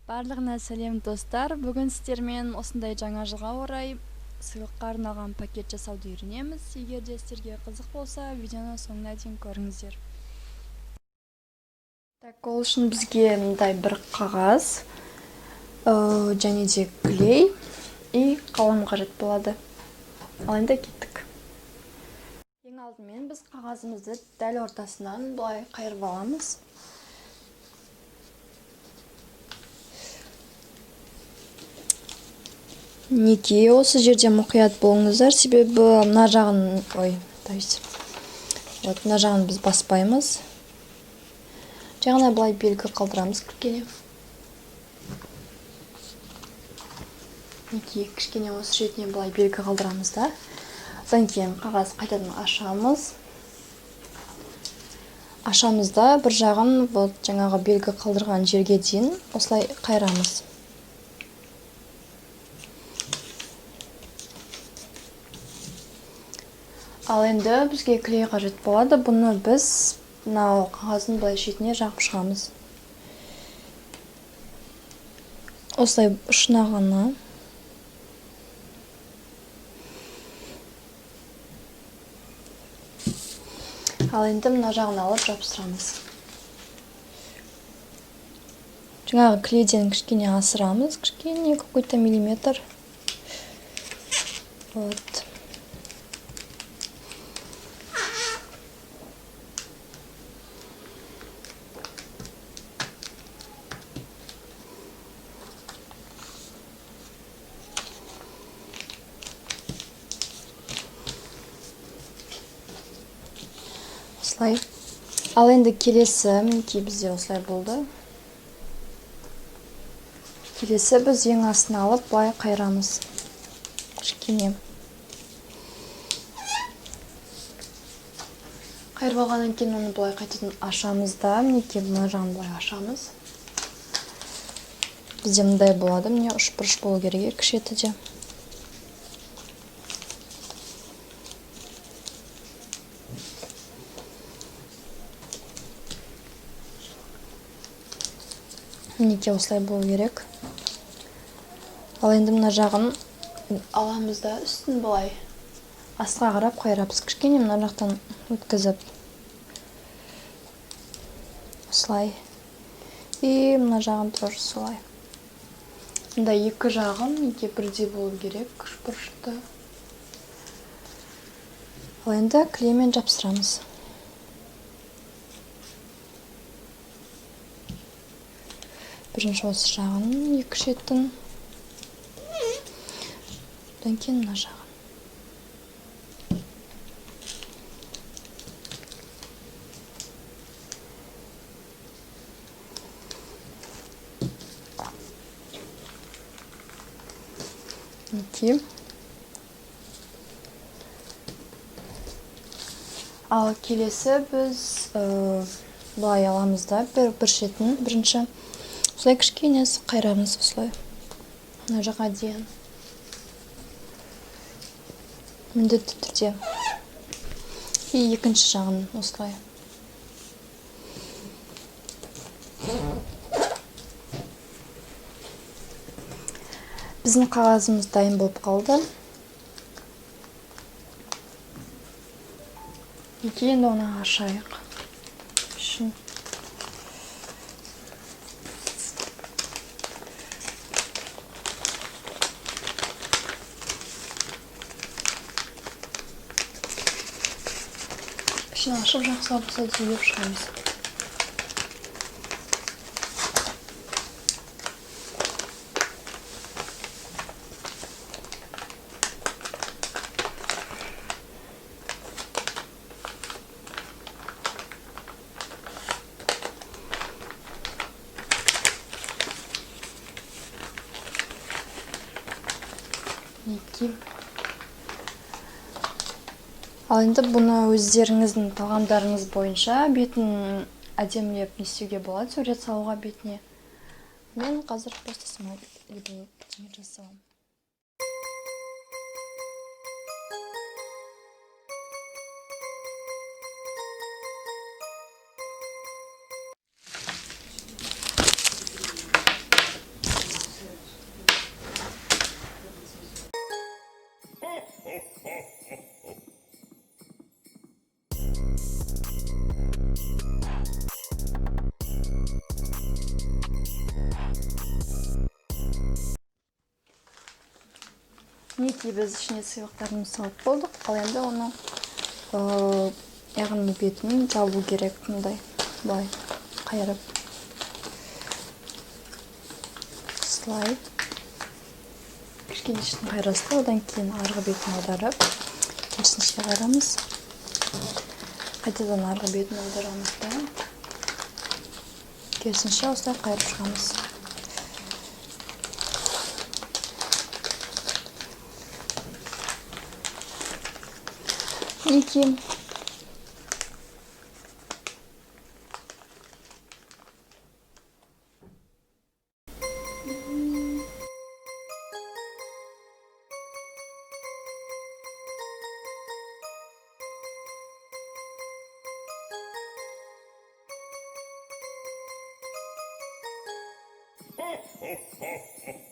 Барлығына сәлем достар. Бүгін сіздермен осындай жаңа жылға орай сыйлыққа арналған пакет жасауды үйренеміз. Егер де сіздерге қызық болса, видеоны соңына дейін көріңіздер. Так, ол үшін бізге мындай бір қағаз, және де клей и қалам қажет болады. Ал енді кеттік. Ең алдымен біз қағазымызды дәл ортасынан былай қайырып аламыз. Неге осы жерде мұқият болыңыздар, себебі мына жағын, мына жағын біз баспаймыз. Жағына былай белгі қалдырамыз кішкене. Неге кішкене осы шетіне былай белгі қалдырамыз да. Одан кейін қағаз қайтадан ашамыз. Ашамызда бір жағын жаңағы белгі қалдырған жерге дейін осылай қайырамыз. Ал енді бізге клей қажет болады. Бұны біз мынау қағаздың былай шетіне жағып шығамыз. Осылай ұшына ғана. Ал енді мына жағын алып жабыстырамыз. Жаңағы клейден кішкене асырамыз, кішкене какой-то миллиметр. Вот. Осылай. Ал енді келесі, мінекей бізде осылай болды. Келесі біз ең астына алып былай қайырамыз. Кішкене. Қайырып алғаннан кейін оны былай қайтадан ашамыз да, мінекей мына жағын былай ашамыз. Бізде мындай болады, міне ұшпұрыш болу керек екі шеті де. Мінекей осылай болу керек. Ал енді мына жағын аламыз да үстін былай астқа қарап қайырабыз. Кішкене мына жақтан өткізіп. Осылай. И мына жағын тоже солай. Мында екі жағын бірдей болу керек, үшбұрышты. Ал енді клеймен жапсырамыз. Бірінші осы жағын, екі шетін. Одан кейін мына жағын. Мінекей. Ал келесі біз былай аламыз да, бір шетін, бірінші. Осылай кішкене қайырамыз осылай. Мына жаққа дейін. Міндетті түрде. И екінші жағын осылай. Біздің қағазымыз дайын болып қалды. Енді оны ашайық. Үшін. Ішін ашып жақсылап болса түйіп шығамыз. Ал енді бұны өздеріңіздің талғамдарыңыз бойынша бетін әдемілеп не істеуге болады, сурет салуға бетіне. Мен қазір просто сама жасауым. мінекей біз ішіне сыйлықтарымызды салып болдық. Ал енді оны яғни бетінен жабу керек. Мындай былай қайырып. Слай. Кішкене ішін қайрасты, одан кейін арғы бетін аударып, керісінше қайрамыз. Қайтадан арғы бетін аударамыз да. Керісінше осылай қайырып шығамыз. Мінекей. Ho, ho, ho, ho.